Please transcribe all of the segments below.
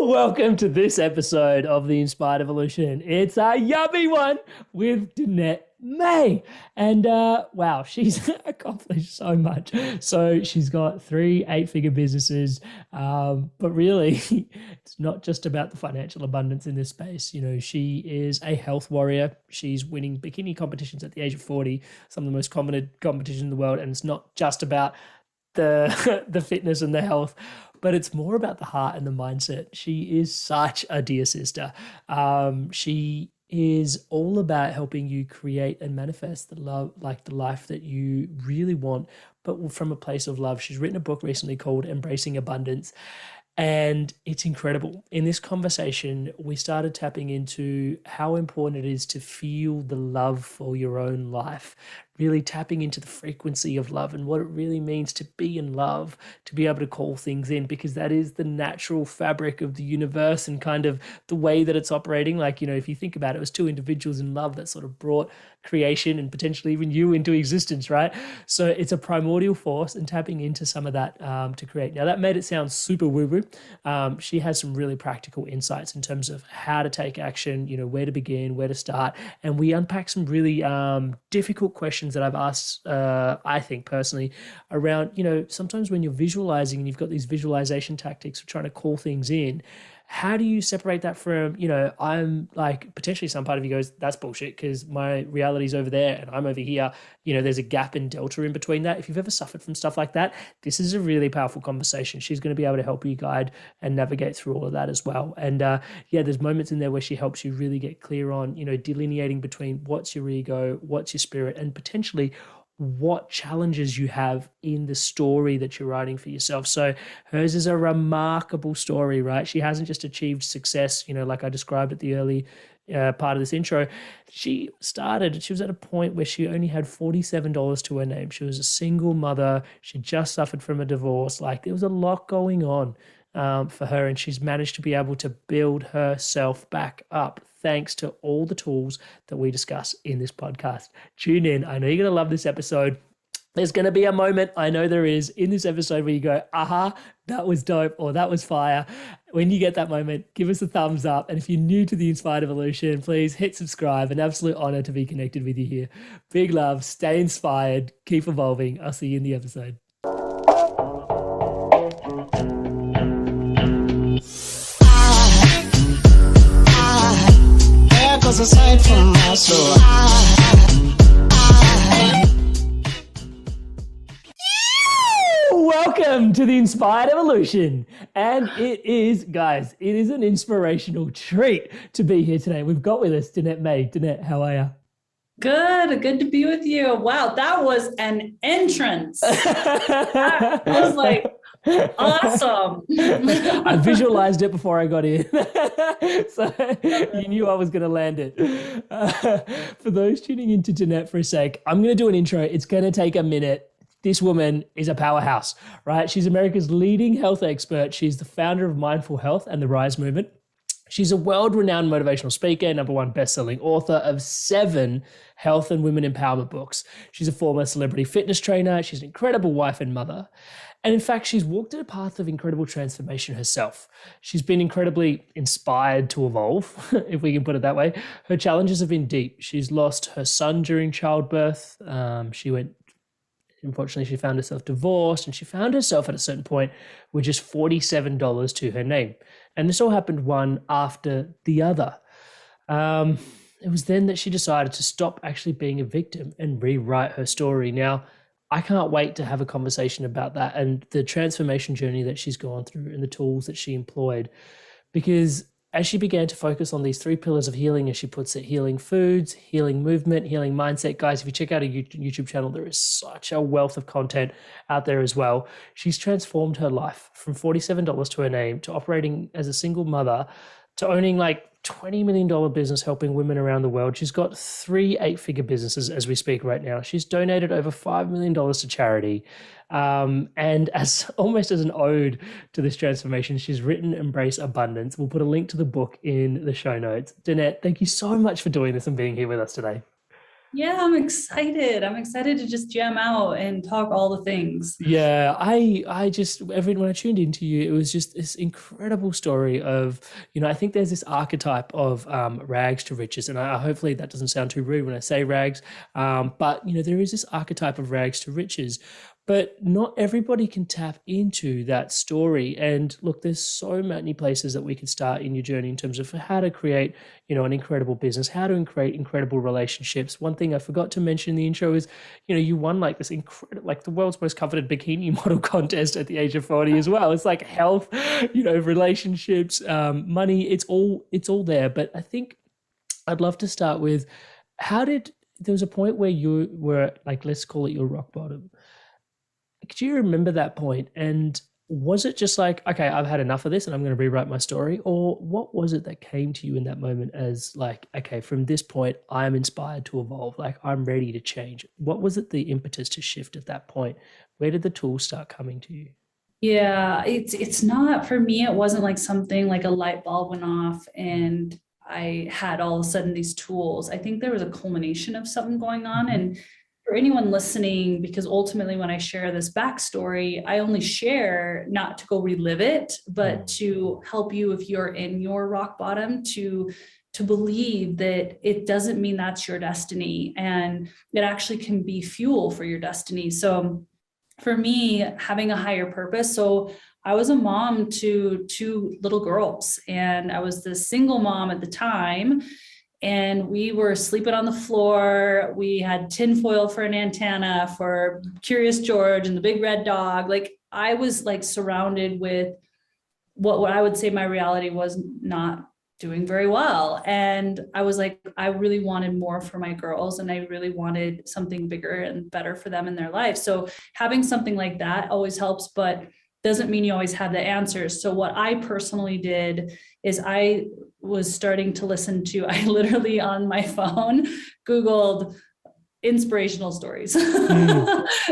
Welcome to this episode of the Inspired Evolution. It's a yummy one with Danette May. And wow, she's accomplished so much. So she's got 3 8-figure businesses, but really it's not just about the financial abundance in this space. You know, she is a health warrior. She's winning bikini competitions at the age of 40, some of the most common competitions in the world. And it's not just about the fitness and the health, but it's more about the heart and the mindset. She is such a dear sister. She is all about helping you create and manifest the love, like the life that you really want, but from a place of love. She's written a book recently called Embracing Abundance, and it's incredible. In this conversation, we started tapping into how important it is to feel the love for your own life, really tapping into the frequency of love and what it really means to be in love, to be able to call things in, because that is the natural fabric of the universe and kind of the way that it's operating. Like, you know, if you think about it, it was 2 individuals in love that sort of brought creation and potentially even you into existence, right? So it's a primordial force, and tapping into some of that to create. Now, that made it sound super woo-woo. She has some really practical insights in terms of how to take action, you know, where to begin, where to start. And we unpack some really difficult questions that I've asked, I think personally, around, you know, sometimes when you're visualizing and you've got these visualization tactics of trying to call things in, how do you separate that from, you know, I'm like, potentially some part of you goes, that's bullshit because my reality's over there and I'm over here. You know, there's a gap and delta in between that. If you've ever suffered from stuff like that, this is a really powerful conversation. She's going to be able to help you guide and navigate through all of that as well. And yeah, there's moments in there where she helps you really get clear on, you know, delineating between what's your ego, what's your spirit, and potentially what challenges you have in the story that you're writing for yourself. So hers is a remarkable story, right? She hasn't just achieved success, you know, like I described at the early part of this intro. She was at a point where she only had $47 to her name. She was a single mother. She just suffered from a divorce. Like, there was a lot going on for her, and she's managed to be able to build herself back up thanks to all the tools that we discuss in this podcast. Tune in. I know you're going to love this episode. There's going to be a moment, I know there is, in this episode where you go, aha, that was dope, or that was fire. When you get that moment, give us a thumbs up. And if you're new to the Inspired Evolution, please hit subscribe. An absolute honor to be connected with you here. Big love. Stay inspired. Keep evolving. I'll see you in the episode. Aside from my soul, welcome to the Inspired Evolution. And it is, guys, it is an inspirational treat to be here today. We've got with us Danette May. Danette, how are you? Good to be with you. Wow, that was an entrance. I was like, awesome. I visualized it before I got in. So you knew I was going to land it. For those tuning into Danette for a sec, I'm going to do an intro. It's going to take a minute. This woman is a powerhouse, right? She's America's leading health expert. She's the founder of Mindful Health and the Rise movement. She's a world-renowned motivational speaker, #1 best-selling author of 7 health and women empowerment books. She's a former celebrity fitness trainer. She's an incredible wife and mother. And in fact, she's walked a path of incredible transformation herself. She's been incredibly inspired to evolve, if we can put it that way. Her challenges have been deep. She's lost her son during childbirth. Unfortunately, she found herself divorced, and she found herself at a certain point with just $47 to her name. And this all happened one after the other. It was then that she decided to stop actually being a victim and rewrite her story. Now, I can't wait to have a conversation about that and the transformation journey that she's gone through and the tools that she employed. Because as she began to focus on these 3 pillars of healing, as she puts it, healing foods, healing movement, healing mindset. Guys, if you check out her YouTube channel, there is such a wealth of content out there as well. She's transformed her life from $47 to her name to operating as a single mother to owning like $20 million business helping women around the world. She's got 3 8-figure businesses as we speak right now. She's donated over $5 million to charity. And as almost as an ode to this transformation, she's written Embrace Abundance. We'll put a link to the book in the show notes. Danette, thank you so much for doing this and being here with us today. Yeah, I'm excited. I'm excited to just jam out and talk all the things. Yeah, I just when I tuned into you, it was just this incredible story of, I think there's this archetype of rags to riches, and hopefully that doesn't sound too rude when I say rags, but there is this archetype of rags to riches, but not everybody can tap into that story. And look, there's so many places that we could start in your journey in terms of how to create, an incredible business, how to create incredible relationships. One thing I forgot to mention in the intro is you won like this incredible, like the world's most coveted bikini model contest at the age of 40 as well. It's like health, relationships, money, it's all there. But I think I'd love to start with, there was a point where you were like, let's call it your rock bottom. Do you remember that point? And was it just like, okay, I've had enough of this and I'm going to rewrite my story? Or what was it that came to you in that moment as like, okay, from this point, I'm inspired to evolve. Like I'm ready to change. What was it, the impetus to shift at that point? Where did the tools start coming to you? Yeah, it's not for me. It wasn't like something like a light bulb went off and I had all of a sudden these tools. I think there was a culmination of something going on. And for anyone listening, because ultimately when I share this backstory, I only share not to go relive it, but to help you if you're in your rock bottom to believe that it doesn't mean that's your destiny and it actually can be fuel for your destiny. So for me, having a higher purpose. So I was a mom to two little girls, and I was the single mom at the time. And we were sleeping on the floor. We had tinfoil for an antenna for Curious George and the big red dog. Like I was like surrounded with what I would say my reality was not doing very well. And I was like, I really wanted more for my girls and I really wanted something bigger and better for them in their life. So having something like that always helps, but doesn't mean you always have the answers. So what I personally did is I was starting to listen to, I literally on my phone, Googled inspirational stories,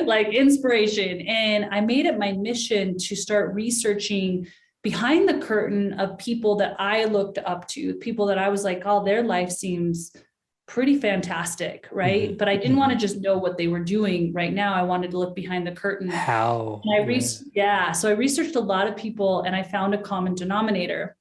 like inspiration. And I made it my mission to start researching behind the curtain of people that I looked up to, people that I was like, oh, their life seems pretty fantastic, right? But I didn't want to just know what they were doing right now. I wanted to look behind the curtain. How? And so I researched a lot of people and I found a common denominator.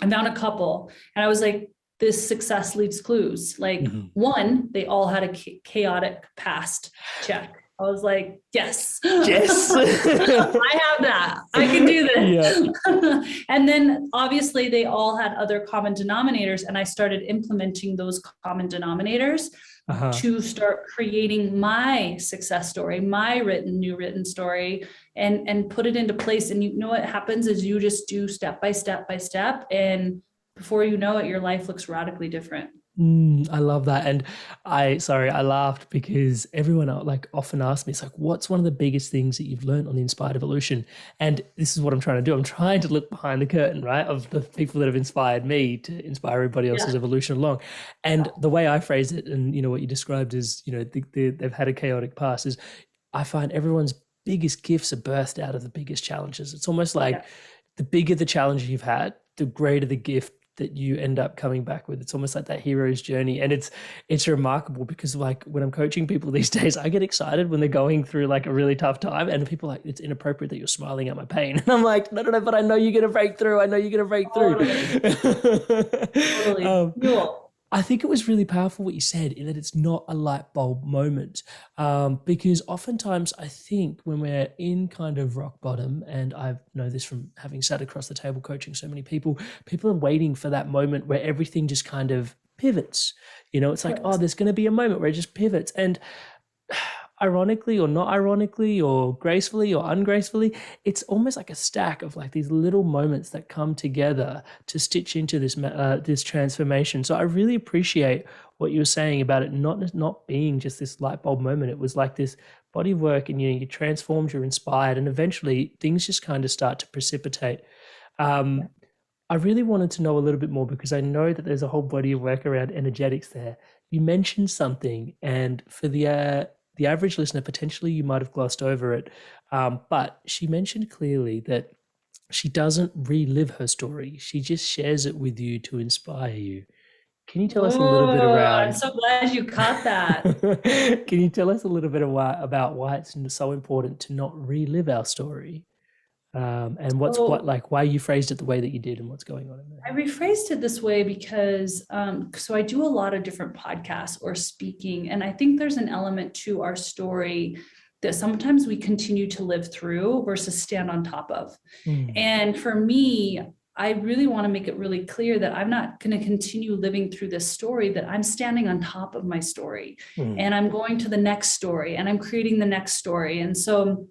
I found a couple and I was like, this success leaves clues. Like one, they all had a chaotic past. Check. I was like, yes, Yes. I have that. I can do this. Yeah. And then obviously they all had other common denominators. And I started implementing those common denominators to start creating my success story, my new written story, and put it into place. And you know what happens is you just do step by step by step. And before you know it, your life looks radically different. I love that. And I laughed because everyone like often asks me, it's like, what's one of the biggest things that you've learned on the Inspired Evolution? And this is what I'm trying to do. I'm trying to look behind the curtain, right, of the people that have inspired me to inspire everybody else's evolution along. And the way I phrase it, and what you described is, they've had a chaotic past, is I find everyone's biggest gifts are birthed out of the biggest challenges. It's almost like the bigger the challenge you've had, the greater the gift that you end up coming back with. It's almost like that hero's journey. And it's remarkable because like when I'm coaching people these days, I get excited when they're going through like a really tough time and people are like, it's inappropriate that you're smiling at my pain. And I'm like, no, but I know you're going to break through. I know you're going to break through. Totally. Cool. I think it was really powerful what you said in that it's not a light bulb moment, because oftentimes I think when we're in kind of rock bottom, and I know this from having sat across the table coaching so many people are waiting for that moment where everything just kind of pivots. It's like, oh, there's going to be a moment where it just pivots. And ironically or not ironically or gracefully or ungracefully, it's almost like a stack of like these little moments that come together to stitch into this transformation. So I really appreciate what you were saying about it not being just this light bulb moment. It was like this body of work, and you transformed, you're inspired, and eventually things just kind of start to precipitate. I really wanted to know a little bit more because I know that there's a whole body of work around energetics there. You mentioned something, and for the average listener, potentially you might have glossed over it, but she mentioned clearly that she doesn't relive her story. She just shares it with you to inspire you. Can you tell us a little bit around? I'm so glad you caught that. Can you tell us a little bit about why it's so important to not relive our story, and So why you phrased it the way that you did, and what's going on in I there? rephrased it this way because so I do a lot of different podcasts or speaking, and I think there's an element to our story that sometimes we continue to live through versus stand on top of. Mm, And for me, I really want to make it really clear that I'm not going to continue living through this story, that I'm standing on top of my story mm, and I'm going to the next story and I'm creating the next story. And so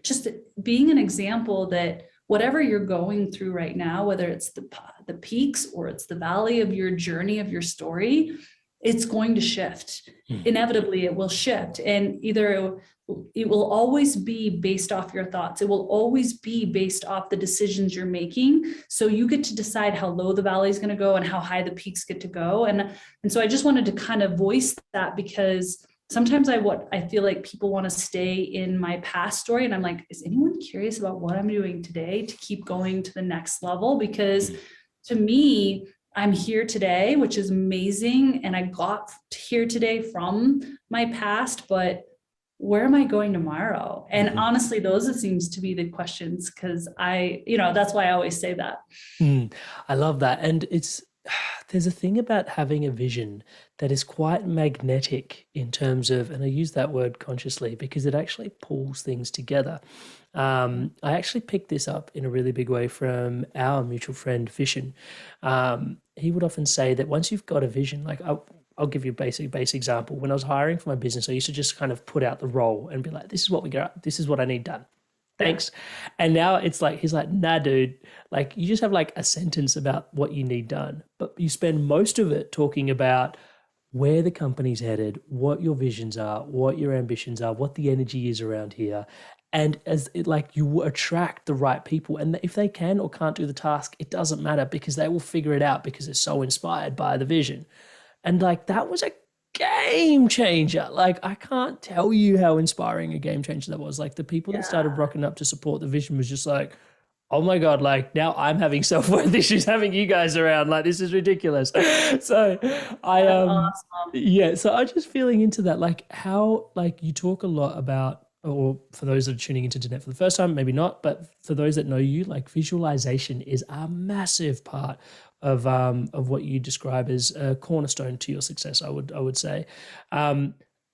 just being an example that whatever you're going through right now, whether it's the peaks or it's the valley of your journey of your story, it's going to shift. mm, Inevitably, it will shift, and either it will always be based off your thoughts. It will always be based off the decisions you're making. So you get to decide how low the valley is going to go and how high the peaks get to go. And so I just wanted to kind of voice that, because sometimes I feel like people want to stay in my past story, and I'm like, is anyone curious about what I'm doing today to keep going to the next level? Because to me, I'm here today, which is amazing, and I got here today from my past, but where am I going tomorrow? And honestly, those seems to be the questions, because that's why I always say that. mm. I love that, and there's a thing about having a vision that is quite magnetic in terms of, and I use that word consciously because it actually pulls things together. I actually picked this up in a really big way from our mutual friend Fishin. He would often say that once you've got a vision, like I'll give you a basic example. When I was hiring for my business, I used to just kind of put out the role and be like, this is what we got, this is what I need done. Thanks. And now it's like, he's like, nah, dude, like you just have like a sentence about what you need done, but you spend most of it talking about where the company's headed, what your visions are, what your ambitions are, what the energy is around here. And you will attract the right people. And if they can or can't do the task, it doesn't matter, because they will figure it out because they're so inspired by the vision. And like that was a game changer. Like I can't tell you how inspiring a game changer that was. Like the people that started rocking up to support the vision was just like, oh my God, like now I'm having self-worth issues having you guys around. Like this is ridiculous. So I That's awesome. yeah, so I'm just feeling into that, like how like you talk a lot about, or for those that are tuning into Danette for the first time, maybe not, but for those that know you, like visualization is a massive part of what you describe as a cornerstone to your success, I would say.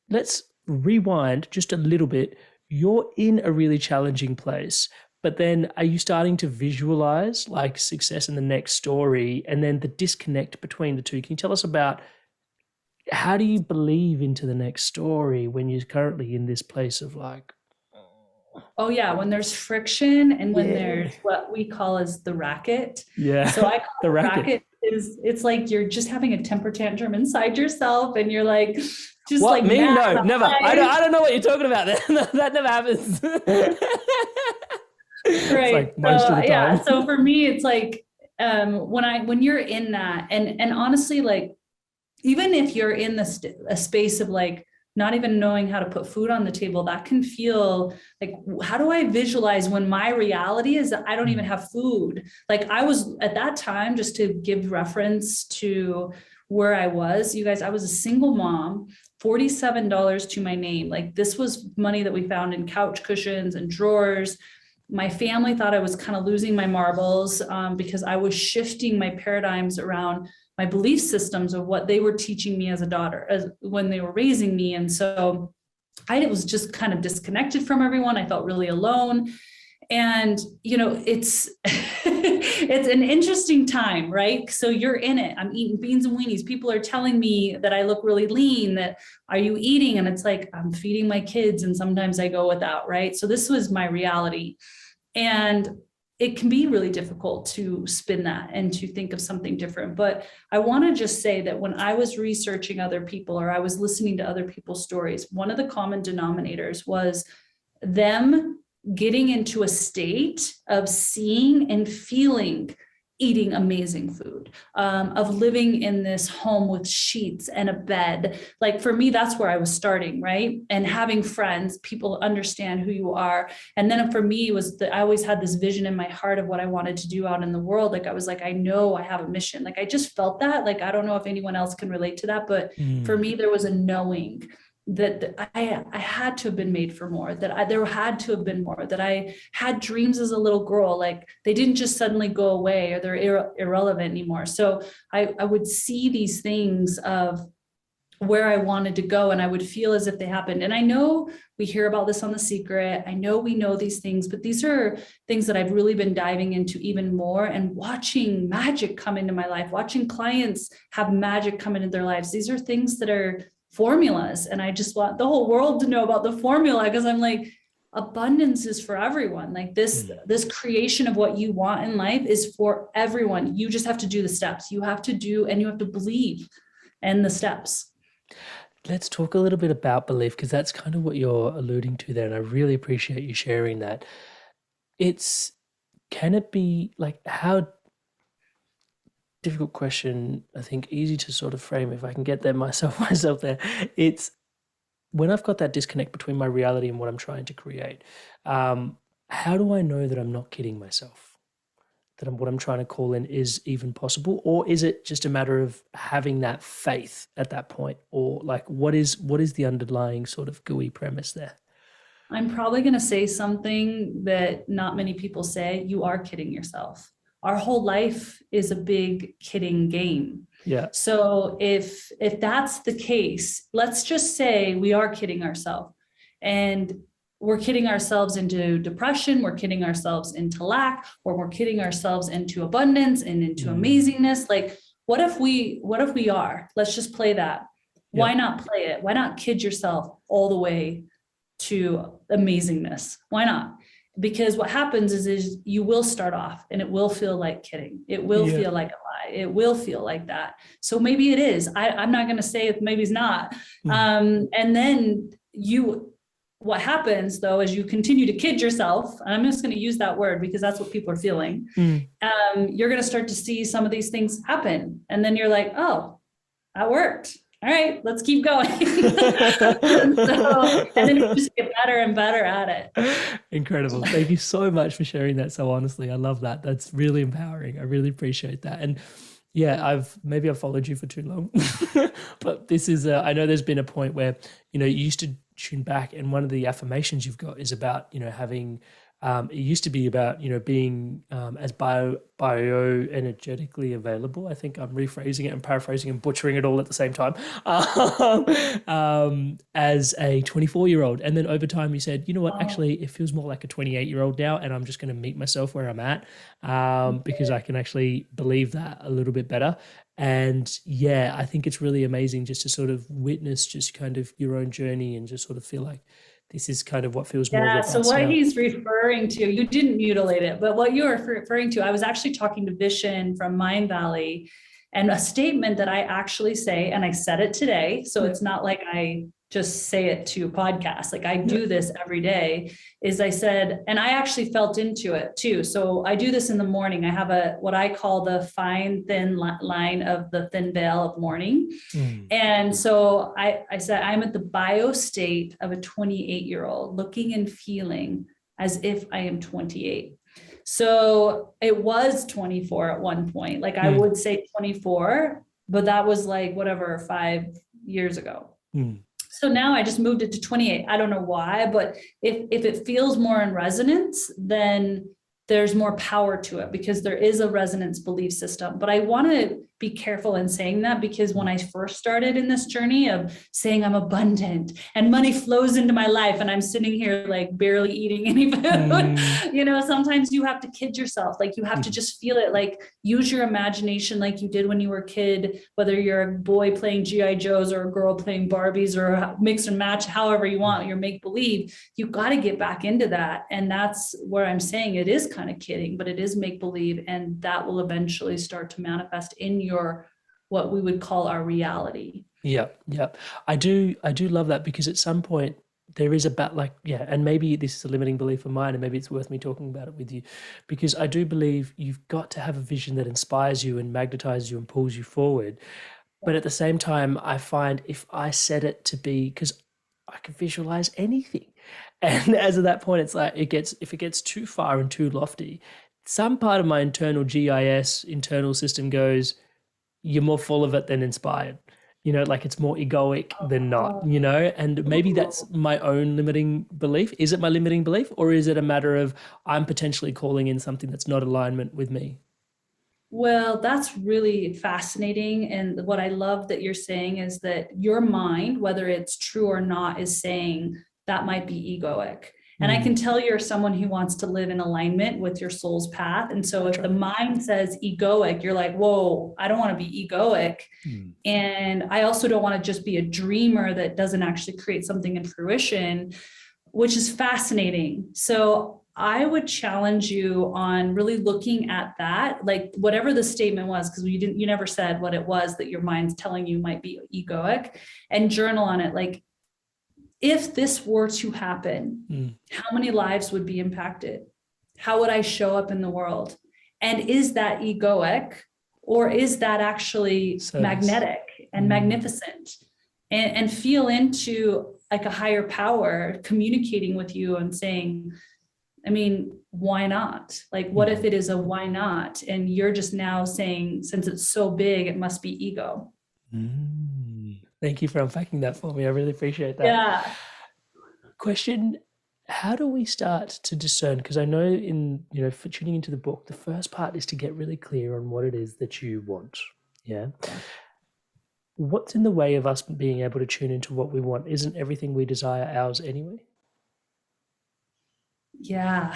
Let's rewind just a little bit. You're in a really challenging place, but then are you starting to visualize like success in the next story, and then the disconnect between the two? Can you tell us about how do you believe into the next story when you're currently in this place of like, Oh yeah, when there's friction and when yeah, there's what we call as the racket. yeah, So I call the it racket? racket is, it's like you're just having a temper tantrum inside yourself, and you're like just What, like me? mad No, about never. life. I don't know what you're talking about. That never happens. It's Right. like most of the Yeah. time. So for me, it's like when you're in that, and honestly, like even if you're in a space of like not even knowing how to put food on the table, that can feel like, how do I visualize when my reality is that I don't even have food? Like I was at that time, just to give reference to where I was, you guys, I was a single mom, $47 to my name. Like this was money that we found in couch cushions and drawers. My family thought I was kind of losing my marbles because I was shifting my paradigms around my belief systems of what they were teaching me as a daughter, as when they were raising me. And so I was just kind of disconnected from everyone. I felt really alone. And, it's, it's an interesting time, right? So you're in it. I'm eating beans and weenies. People are telling me that I look really lean, that are you eating? And it's like, I'm feeding my kids. And sometimes I go without, right? So this was my reality. And it can be really difficult to spin that and to think of something different. But I want to just say that when I was researching other people, or I was listening to other people's stories, one of the common denominators was them getting into a state of seeing and feeling eating amazing food, of living in this home with sheets and a bed. Like for me, that's where I was starting, right? And having friends, people understand who you are. And then for me, it was that I always had this vision in my heart of what I wanted to do out in the world. Like I was like, I know I have a mission. Like I just felt that. Like I don't know if anyone else can relate to that, but for me, there was a knowing that I had to have been made for more, that there had to have been more, that I had dreams as a little girl, like they didn't just suddenly go away or they're irrelevant anymore. So I would see these things of where I wanted to go and I would feel as if they happened. And I know we hear about this on The Secret. I know we know these things, but these are things that I've really been diving into even more and watching magic come into my life, watching clients have magic come into their lives. These are things that are formulas. And I just want the whole world to know about the formula, because I'm like, abundance is for everyone. Like this creation of what you want in life is for everyone. You just have to do the steps. You have to do, and you have to believe in the steps. Let's talk a little bit about belief, because that's kind of what you're alluding to there. And I really appreciate you sharing that. Can it be like, how difficult question, I think easy to sort of frame if I can get there myself there. It's when I've got that disconnect between my reality and what I'm trying to create. How do I know that I'm not kidding myself? That what I'm trying to call in is even possible? Or is it just a matter of having that faith at that point? Or like, what is the underlying sort of gooey premise there? I'm probably going to say something that not many people say. You are kidding yourself. Our whole life is a big kidding game. Yeah. So if that's the case, let's just say we are kidding ourselves, and we're kidding ourselves into depression, we're kidding ourselves into lack, or we're kidding ourselves into abundance and into amazingness. Like, what if we are? Let's just play that. Yeah. Why not play it? Why not kid yourself all the way to amazingness? Why not? Because what happens is you will start off and it will feel like kidding. It will feel like a lie. It will feel like that. So maybe it is. I'm not going to say if maybe it's not. And then what happens though, is you continue to kid yourself. And I'm just going to use that word because that's what people are feeling. You're going to start to see some of these things happen. And then you're like, oh, that worked. All right, let's keep going. And then you just get better and better at it. Incredible. Thank you so much for sharing that so honestly. I love that. That's really empowering. I really appreciate that. And yeah, I've followed you for too long, but this is, I know there's been a point where, you used to tune back, and one of the affirmations you've got is about, having, it used to be about, being as bioenergetically available. I think I'm rephrasing it and paraphrasing and butchering it all at the same time, as a 24-year-old. And then over time you said, you know what, actually it feels more like a 28-year-old now, and I'm just going to meet myself where I'm at, because I can actually believe that a little bit better. And yeah, I think it's really amazing just to sort of witness just kind of your own journey and just sort of feel like, this is kind of what feels more. Yeah. So what he's referring to, you didn't mutilate it, but what you're referring to, I was actually talking to Vishen from Mind Valley, and a statement that I actually say, and I said it today. So it's not like I just say it to a podcast. Like I do this every day, is I said, and I actually felt into it too. So I do this in the morning. I have what I call the fine, thin line of the thin veil of morning. And so I said, I'm at the bio state of a 28-year-old looking and feeling as if I am 28. So it was 24 at one point. Like I would say 24, but that was like, whatever, 5 years ago. So now I just moved it to 28. I don't know why, but if it feels more in resonance, then there's more power to it, because there is a resonance belief system. But I want to be careful in saying that, because when I first started in this journey of saying I'm abundant and money flows into my life, and I'm sitting here like barely eating any food, sometimes you have to kid yourself. Like you have to just feel it, like use your imagination like you did when you were a kid, whether you're a boy playing G.I. Joes or a girl playing Barbies, or mix and match, however you want your make believe. You got to get back into that. And that's where I'm saying it is kind of kidding, but it is make believe, and that will eventually start to manifest in your, what we would call our reality. Yeah. I do love that, because at some point, there is and maybe this is a limiting belief of mine, and maybe it's worth me talking about it with you, because I do believe you've got to have a vision that inspires you and magnetizes you and pulls you forward. But at the same time, I find if I set it to be, because I can visualize anything. And as of that point, it's like if it gets too far and too lofty, some part of my internal GIS internal system goes, you're more full of it than inspired. Like it's more egoic than not, and maybe that's my own limiting belief. Is it my limiting belief, or is it a matter of I'm potentially calling in something that's not alignment with me? Well, that's really fascinating. And what I love that you're saying is that your mind, whether it's true or not, is saying that might be egoic. And I can tell you're someone who wants to live in alignment with your soul's path. And so if the mind says egoic, you're like, whoa, I don't want to be egoic. And I also don't want to just be a dreamer that doesn't actually create something in fruition, which is fascinating. So I would challenge you on really looking at that, like whatever the statement was, because you never said what it was that your mind's telling you might be egoic, and journal on it. Like, if this were to happen, how many lives would be impacted? How would I show up in the world? And is that egoic, or is that actually magnetic and magnificent? And feel into like a higher power communicating with you and saying, I mean, why not? Like, what if it is a why not? And you're just now saying, since it's so big, it must be ego. Thank you for unpacking that for me. I really appreciate that. Yeah. Question, how do we start to discern? Because I know for tuning into the book, the first part is to get really clear on what it is that you want. Yeah. What's in the way of us being able to tune into what we want? Isn't everything we desire ours anyway? Yeah,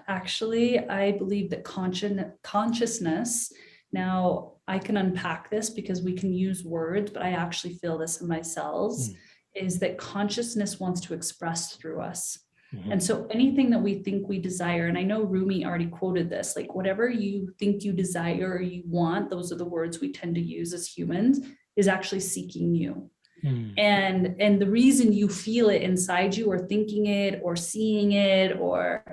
actually, I believe that consciousness, now I can unpack this because we can use words, but I actually feel this in my cells, is that consciousness wants to express through us. And so anything that we think we desire, and I know Rumi already quoted this, like whatever you think you desire or you want, those are the words we tend to use as humans, is actually seeking you. And the reason you feel it inside you, or thinking it or seeing it, or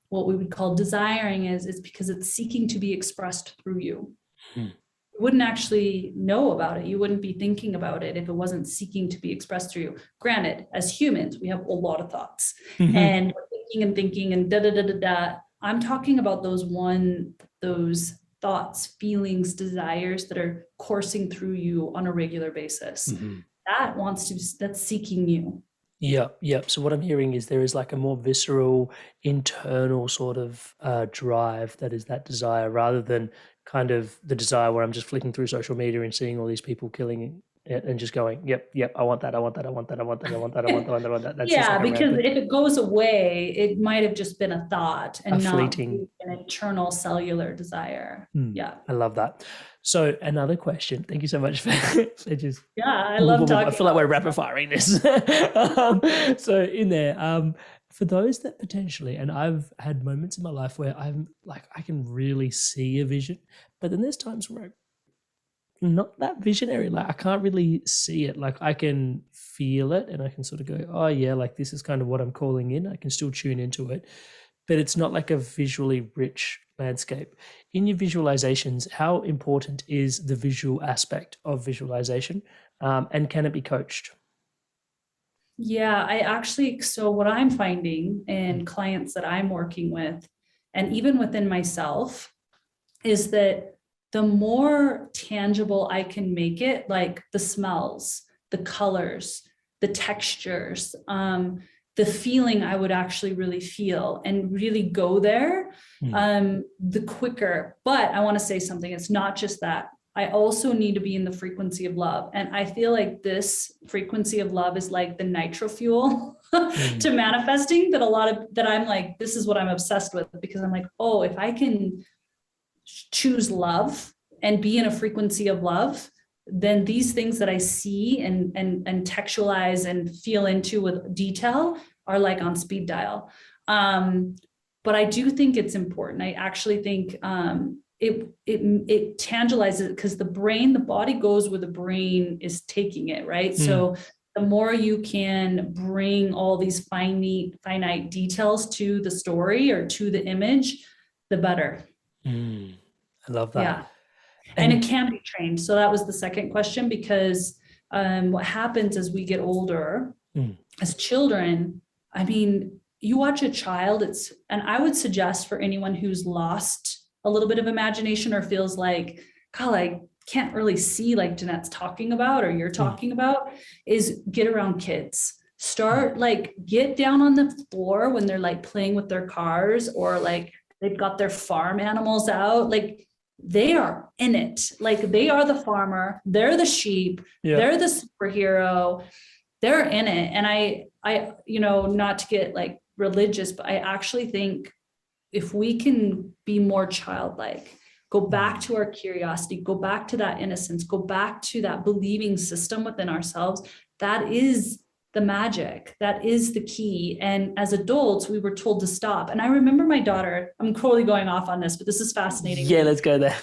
what we would call desiring, is because it's seeking to be expressed through you. You wouldn't actually know about it. You wouldn't be thinking about it if it wasn't seeking to be expressed through you. Granted, as humans, we have a lot of thoughts and we're thinking and da da da da da. I'm talking about those thoughts, feelings, desires that are coursing through you on a regular basis. That's seeking you. Yeah. So what I'm hearing is there is like a more visceral, internal sort of drive that is that desire, rather than kind of the desire where I'm just flicking through social media and seeing all these people killing it and just going, yep, I want that, I want that, I want that, I want that, I want that, I want that, I want that. That's yeah, because if it goes away, it might have just been a thought and not fleeting, an eternal cellular desire. Yeah. I love that. So another question. Thank you so much for just. Yeah, I love talking. I feel like we're rapid firing this. So in there, for those that potentially, and I've had moments in my life where I'm like, I can really see a vision, but then there's times where I'm not that visionary. Like I can't really see it. Like I can feel it and I can sort of go, oh yeah, like this is kind of what I'm calling in. I can still tune into it, but it's not like a visually rich landscape. In your visualizations, how important is the visual aspect of visualization, and can it be coached? Yeah, so what I'm finding in clients that I'm working with, and even within myself, is that the more tangible I can make it, like the smells, the colors, the textures, the feeling I would actually really feel and really go there, the quicker. But I want to say something. It's not just that. I also need to be in the frequency of love. And I feel like this frequency of love is like the nitro fuel to manifesting, that I'm like, this is what I'm obsessed with, because I'm like, oh, if I can choose love and be in a frequency of love, then these things that I see and textualize and feel into with detail are like on speed dial. But I do think it's important. I actually think it tangibilizes it, because the body goes where the brain is taking it, right? So the more you can bring all these finite details to the story or to the image, the better. I love that. Yeah. And it can be trained. So that was the second question, because what happens as we get older, as children, I mean, you watch a child, and I would suggest for anyone who's lost a little bit of imagination or feels like, God, I can't really see like Danette's talking about or you're talking about, is get around kids. Start like get down on the floor when they're like playing with their cars, or like they've got their farm animals out. Like they are in it. Like they are the farmer, they're the sheep, they're the superhero, they're in it. And I, you know, not to get like religious, but I actually think if we can be more childlike, go back to our curiosity, go back to that innocence, go back to that believing system within ourselves, that is the magic. That is the key. And as adults, we were told to stop. And I remember my daughter, I'm totally going off on this, but this is fascinating. Yeah, let's go there.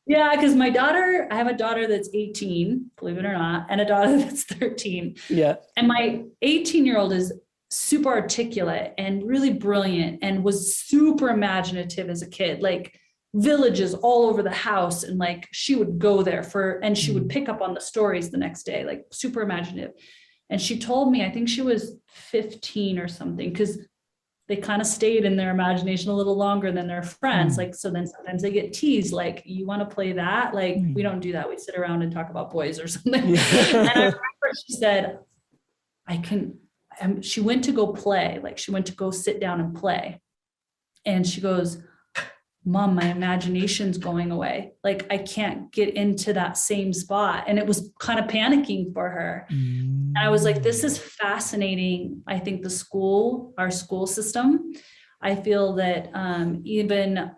Yeah, because my daughter, I have a daughter that's 18, believe it or not, and a daughter that's 13. Yeah. And my 18-year-old is super articulate and really brilliant and was super imaginative as a kid, like villages all over the house. And like she would go there and she would pick up on the stories the next day, like super imaginative. And she told me, I think she was 15 or something, because they kind of stayed in their imagination a little longer than their friends. Like, so then sometimes they get teased, like, you want to play that? Like, we don't do that. We sit around and talk about boys or something. And I remember she said, she went to go play. Like she went to go sit down and play. And she goes, Mom, my imagination's going away. Like I can't get into that same spot. And it was kind of panicking for her. And I was like, this is fascinating. I think our school system, I feel that even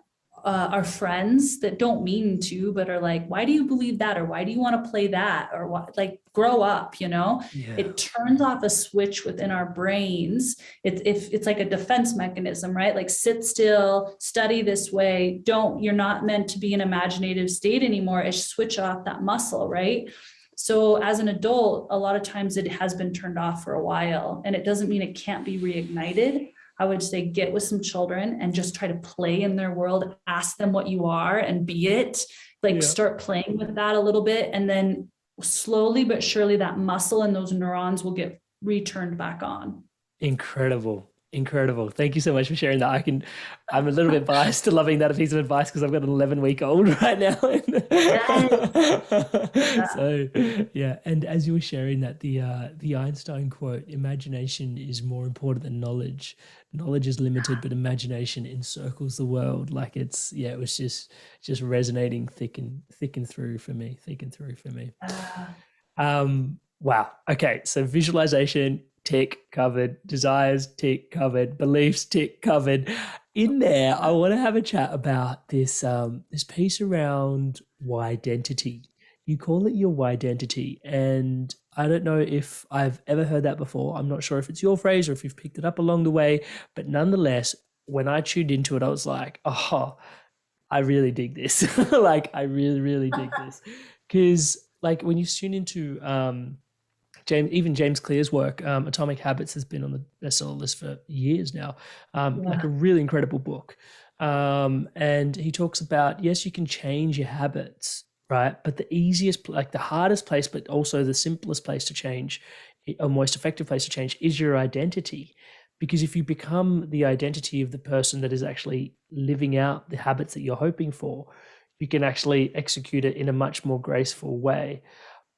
our friends that don't mean to, but are like, why do you believe that? Or why do you want to play that? Or what, like grow up, you know, it turns off a switch within our brains. It's like a defense mechanism, right? Like sit still, study this way. You're not meant to be in an imaginative state anymore. It's switch off that muscle, right? So as an adult, a lot of times it has been turned off for a while, and it doesn't mean it can't be reignited. I would say get with some children and just try to play in their world, ask them what you are and be it, like start playing with that a little bit. And then slowly but surely that muscle and those neurons will get returned back on. Incredible. Thank you so much for sharing that. I'm a little bit biased to loving that piece of advice because I've got an 11-week-old right now. So yeah. And as you were sharing that, the Einstein quote, imagination is more important than knowledge. Knowledge is limited, but imagination encircles the world. Like it was just resonating thick and through for me. Wow. Okay. So visualization, tick, covered. Desires, tick, covered. Beliefs, tick, covered. In there, I want to have a chat about this piece around identity. You call it your identity, and I don't know if I've ever heard that before. I'm not sure if it's your phrase or if you've picked it up along the way, but nonetheless, when I tuned into it, I was like, oh, I really dig this. Like, I really, really dig this. Because like when you tune into James Clear's work, Atomic Habits has been on the bestseller list for years now. Like a really incredible book. And he talks about, yes, you can change your habits, right? But the easiest, like the hardest place, but also the simplest place to change, or most effective place to change, is your identity. Because if you become the identity of the person that is actually living out the habits that you're hoping for, you can actually execute it in a much more graceful way.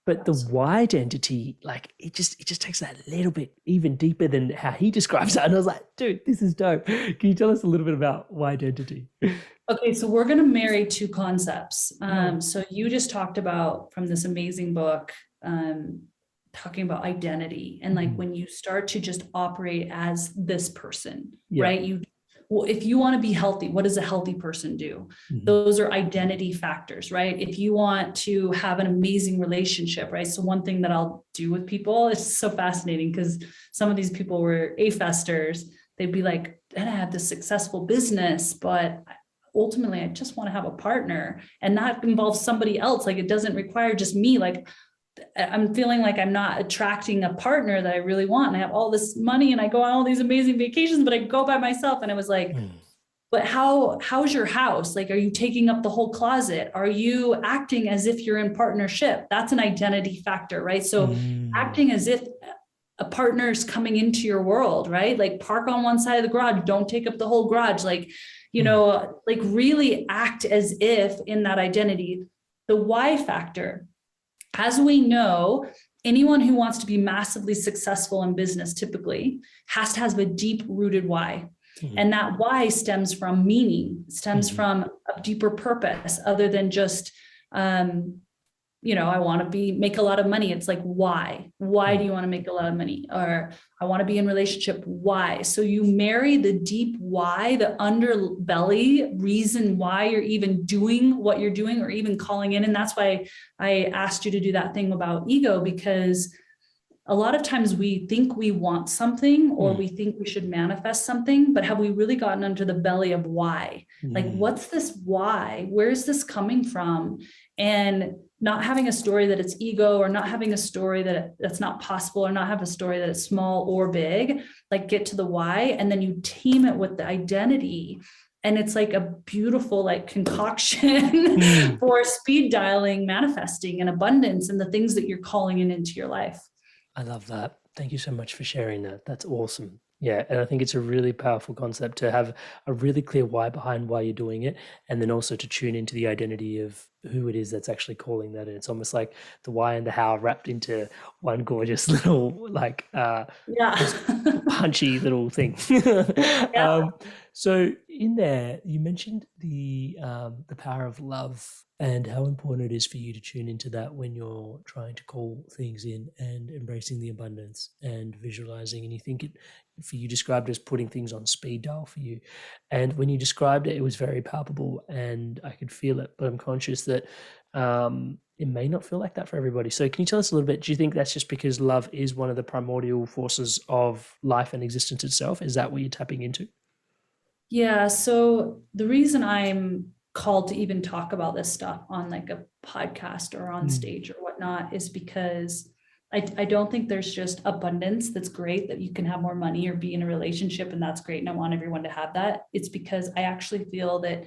But the why identity, like it just takes that little bit even deeper than how he describes that. And I was like, dude, this is dope. Can you tell us a little bit about why identity? Okay, so we're going to marry two concepts. So you just talked about from this amazing book, talking about identity and like when you start to just operate as this person, right? If you want to be healthy, what does a healthy person do? Those are identity factors, right? If you want to have an amazing relationship, right? So one thing that I'll do with people, it's so fascinating because some of these people were A-festers. They'd be like, and I have this successful business, but ultimately I just want to have a partner, and that involves somebody else. Like it doesn't require just me. Like I'm feeling like I'm not attracting a partner that I really want. And I have all this money and I go on all these amazing vacations, but I go by myself. And I was like, but how's your house? Like, are you taking up the whole closet? Are you acting as if you're in partnership? That's an identity factor, right? So acting as if a partner's coming into your world, right? Like park on one side of the garage, don't take up the whole garage. Like, you know, like really act as if in that identity. The why factor, as we know, anyone who wants to be massively successful in business typically has to have a deep rooted why. And that why stems from meaning, stems from a deeper purpose other than just, you know, I want to make a lot of money. It's like, why do you want to make a lot of money? Or I want to be in relationship. Why? So you marry the deep why, the underbelly reason why you're even doing what you're doing or even calling in. And that's why I asked you to do that thing about ego, because a lot of times we think we want something or we think we should manifest something, but have we really gotten under the belly of why? Like, what's this why? Where's this coming from? And not having a story that it's ego, or not having a story that's not possible, or not have a story that is small or big, like get to the why. And then you team it with the identity. And it's like a beautiful like concoction for speed dialing, manifesting and abundance and the things that you're calling into your life. I love that. Thank you so much for sharing that. That's awesome. Yeah. And I think it's a really powerful concept to have a really clear why behind why you're doing it. And then also to tune into the identity of who it is that's actually calling that. And it's almost like the why and the how wrapped into one gorgeous little, like, punchy little thing. So in there, you mentioned the power of love and how important it is for you to tune into that when you're trying to call things in and embracing the abundance and visualizing. And you think it, for you, described as putting things on speed dial for you. And when you described it, it was very palpable and I could feel it, but I'm conscious that it may not feel like that for everybody. So can you tell us a little bit, do you think that's just because love is one of the primordial forces of life and existence itself? Is that what you're tapping into? Yeah. So the reason I'm called to even talk about this stuff on like a podcast or on stage or whatnot is because I don't think there's just abundance that's great, that you can have more money or be in a relationship and that's great and I want everyone to have that. It's because I actually feel that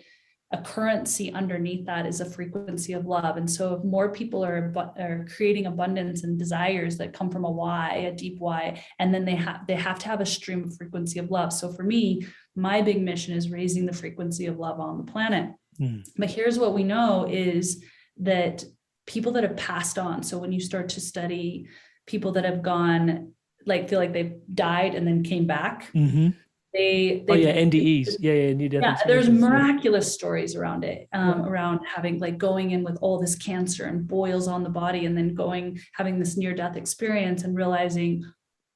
a currency underneath that is a frequency of love. And so if more people are creating abundance and desires that come from a why, a deep why, and then they have to have a stream of frequency of love. So for me, my big mission is raising the frequency of love on the planet. But here's what we know is that people that have passed on. So when you start to study people that have gone, like feel like they've died and then came back, NDEs. Near death. There's miraculous stories around it, around having like going in with all this cancer and boils on the body and then having this near death experience and realizing,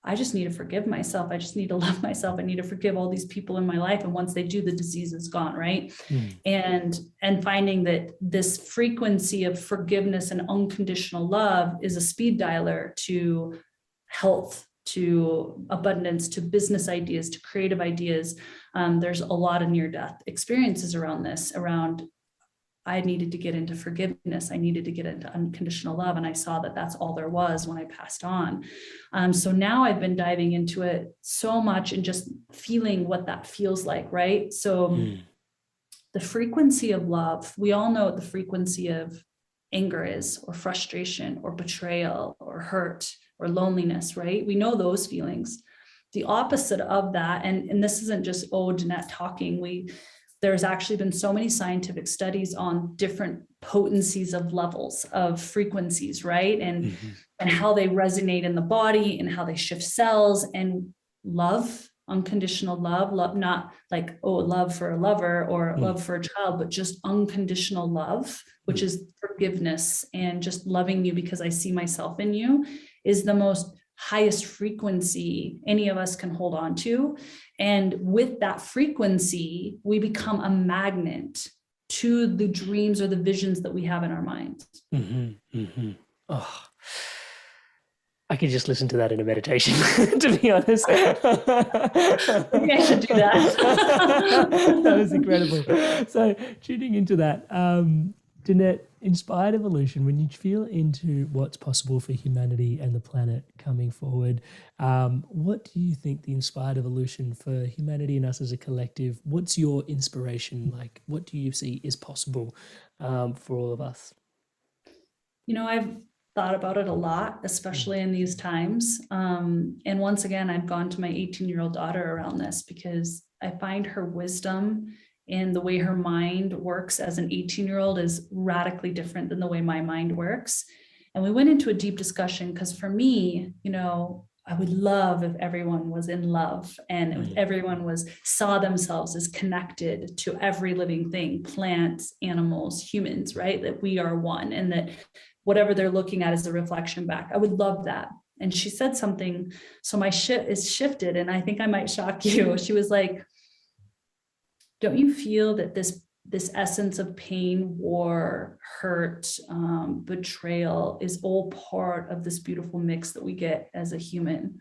I just need to forgive myself. I just need to love myself. I need to forgive all these people in my life. And once they do, the disease is gone, right? And finding that this frequency of forgiveness and unconditional love is a speed dialer to health, to abundance, to business ideas, to creative ideas. There's a lot of near-death experiences around this, I needed to get into forgiveness. I needed to get into unconditional love. And I saw that that's all there was when I passed on. So now I've been diving into it so much and just feeling what that feels like, right? So the frequency of love, we all know what the frequency of anger is, or frustration, or betrayal, or hurt, or loneliness, right? We know those feelings. The opposite of that, and this isn't just, Danette talking, there's actually been so many scientific studies on different potencies of levels of frequencies, right? And how they resonate in the body and how they shift cells. And love, unconditional love, not like, love for a lover or love for a child, but just unconditional love, which is forgiveness and just loving you because I see myself in you, is the most highest frequency any of us can hold on to. And with that frequency, we become a magnet to the dreams or the visions that we have in our minds. Oh, I could just listen to that in a meditation, to be honest. Maybe I should do that. That was incredible. So tuning into that, Danette, inspired evolution, when you feel into what's possible for humanity and the planet coming forward, what do you think the inspired evolution for humanity and us as a collective, what's your inspiration like? What do you see is possible for all of us? I've thought about it a lot, especially in these times. And once again, I've gone to my 18-year-old daughter around this because I find her wisdom and the way her mind works as an 18-year-old is radically different than the way my mind works. And we went into a deep discussion because for me, I would love if everyone was in love and if everyone saw themselves as connected to every living thing, plants, animals, humans, right? That we are one and that whatever they're looking at is a reflection back. I would love that. And she said something, so my shit is shifted, and I think I might shock you. She was like, don't you feel that this essence of pain, war, hurt, betrayal is all part of this beautiful mix that we get as a human?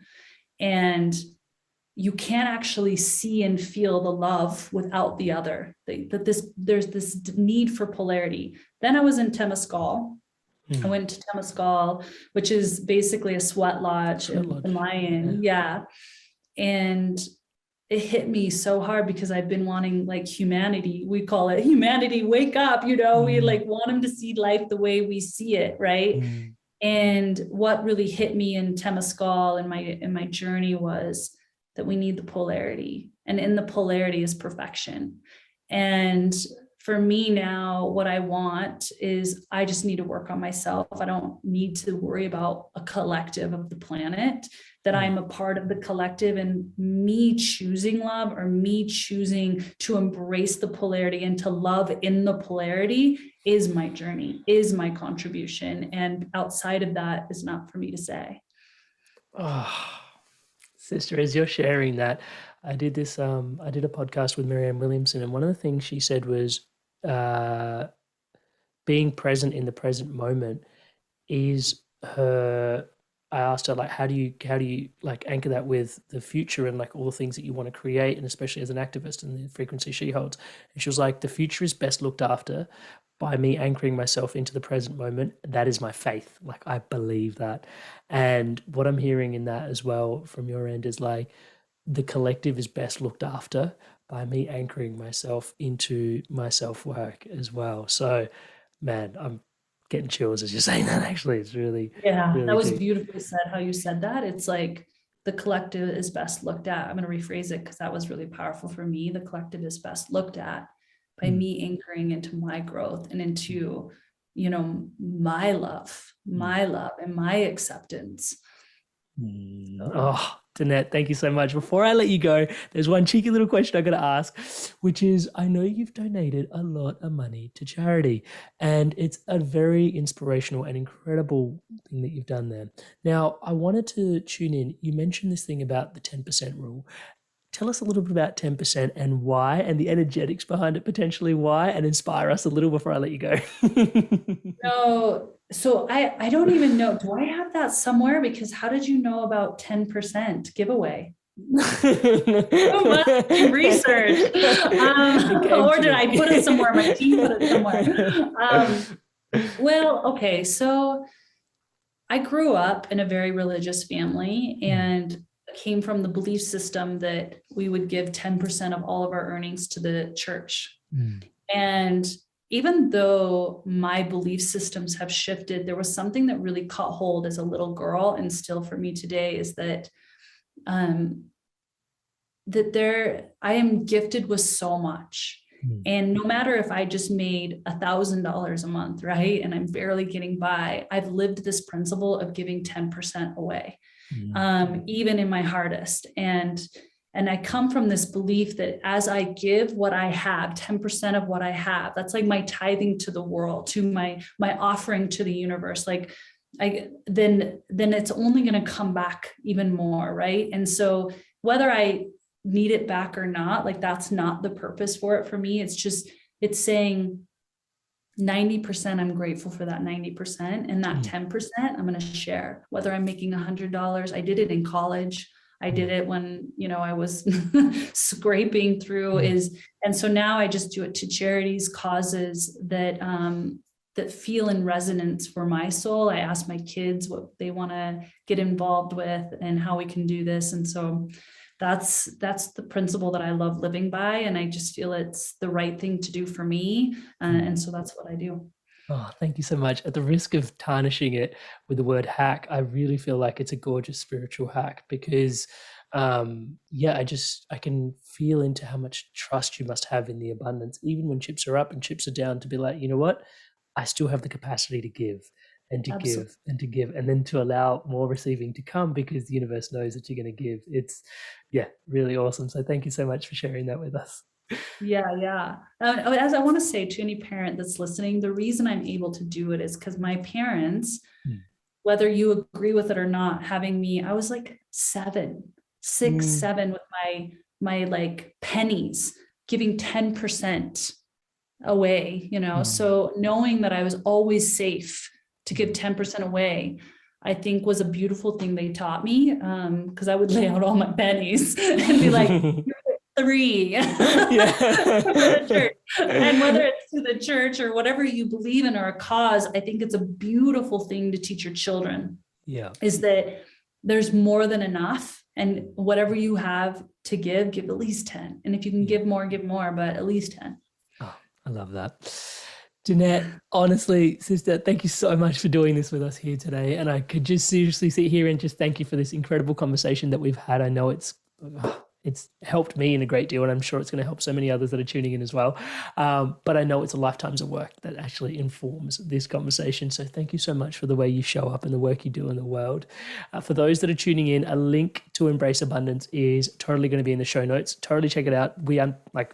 And you can't actually see and feel the love without the other. There's this need for polarity. Then I was in Temescal. I went to Temescal, which is basically a sweat lodge in Mayan. Yeah. And it hit me so hard because I've been wanting like humanity. We call it humanity, wake up, we like want them to see life the way we see it. Right. And what really hit me in Temescal in my journey was that we need the polarity, and in the polarity is perfection. And for me now, what I want is I just need to work on myself. I don't need to worry about a collective of the planet, that I'm a part of the collective, and me choosing love or me choosing to embrace the polarity and to love in the polarity is my journey, is my contribution. And outside of that is not for me to say. Oh, sister, as you're sharing that, I did a podcast with Marianne Williamson, and one of the things she said was being present in the present moment is her. I asked her, like, how do you like anchor that with the future and like all the things that you want to create, and especially as an activist and the frequency she holds. And she was like, the future is best looked after by me anchoring myself into the present moment. That is my faith. Like, I believe that. And what I'm hearing in that as well from your end is like, the collective is best looked after by me anchoring myself into my self-work as well. So, man, I'm getting chills as you're saying that. Actually, it's really, really that was deep. beautifully said how you said that. It's like the collective is best looked at. I'm going to rephrase it because that was really powerful for me. The collective is best looked at by me anchoring into my growth and into, my love and my acceptance. Oh, Danette, thank you so much. Before I let you go, there's one cheeky little question I got to ask, which is, I know you've donated a lot of money to charity, and it's a very inspirational and incredible thing that you've done there. Now, I wanted to tune in. You mentioned this thing about the 10% rule. Tell us a little bit about 10% and why, and the energetics behind it, potentially why, and inspire us a little before I let you go. No, so I don't even know. Do I have that somewhere? Because how did you know about 10% giveaway? Research. Or did I put it somewhere? My team put it somewhere. Well, okay. So I grew up in a very religious family and came from the belief system that we would give 10% of all of our earnings to the church. And even though my belief systems have shifted, there was something that really caught hold as a little girl, and still for me today, is that I am gifted with so much. And no matter if I just made $1,000 a month, right, and I'm barely getting by, I've lived this principle of giving 10% away, even in my hardest. And I come from this belief that as I give what I have, 10% of what I have, that's like my tithing to the world, to my offering to the universe. Like then it's only going to come back even more, right? And so whether I need it back or not, like that's not the purpose for it for me. It's saying 90%, I'm grateful for that 90%, and that 10% I'm going to share, whether I'm making $100. I did it in college. I did it when, I was scraping through and so now I just do it to charities, causes that that feel in resonance for my soul. I ask my kids what they want to get involved with and how we can do this. And so that's the principle that I love living by. And I just feel it's the right thing to do for me. And so that's what I do. Oh, thank you so much. At the risk of tarnishing it with the word hack, I really feel like it's a gorgeous spiritual hack because I can feel into how much trust you must have in the abundance, even when chips are up and chips are down, to be like, you know what? I still have the capacity to give and to Absolutely. give and to give, and then to allow more receiving to come because the universe knows that you're going to give. It's, really awesome. So thank you so much for sharing that with us. Yeah. As I want to say to any parent that's listening, the reason I'm able to do it is because my parents, whether you agree with it or not, having me, I was like 6, 7 with my like pennies, giving 10% away, so knowing that I was always safe to give 10% away, I think was a beautiful thing they taught me, because I would lay out all my pennies and be like, "You're 3 for the church." And whether it's to the church or whatever you believe in or a cause, I think it's a beautiful thing to teach your children. Is that there's more than enough, and whatever you have to give at least 10. And if you can give more, but at least 10. I love that. Danette, honestly, sister, thank you so much for doing this with us here today. And I could just seriously sit here and just thank you for this incredible conversation that we've had. I know it's helped me in a great deal, and I'm sure it's going to help so many others that are tuning in as well. But I know it's a lifetimes of work that actually informs this conversation. So thank you so much for the way you show up and the work you do in the world. For those that are tuning in, a link to Embrace Abundance is totally going to be in the show notes. Totally check it out.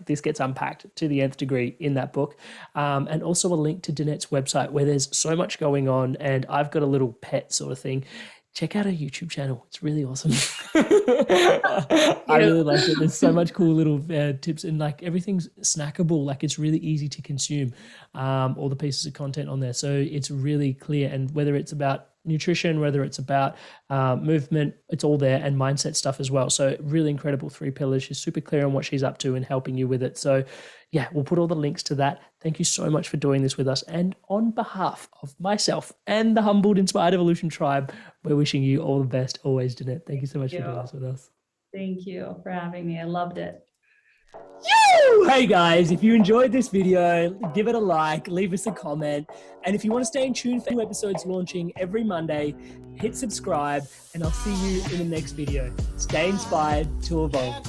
This gets unpacked to the nth degree in that book. And also a link to Danette's website where there's so much going on. And I've got a little pet sort of thing. Check out our YouTube channel. It's really awesome. I really like it. There's so much cool little tips, and like everything's snackable. Like it's really easy to consume, all the pieces of content on there. So it's really clear. And whether it's about nutrition, whether it's about movement, it's all there, and mindset stuff as well. So really incredible 3 pillars. She's super clear on what she's up to and helping you with it. So we'll put all the links to that. Thank you so much for doing this with us. And on behalf of myself and the Humbled Inspired Evolution tribe, we're wishing you all the best always, Danette. Thank you so much for doing this with us. Thank you for having me. I loved it. Hey guys, if you enjoyed this video, give it a like, leave us a comment. And if you want to stay in tune for new episodes launching every Monday, hit subscribe, and I'll see you in the next video. Stay inspired to evolve.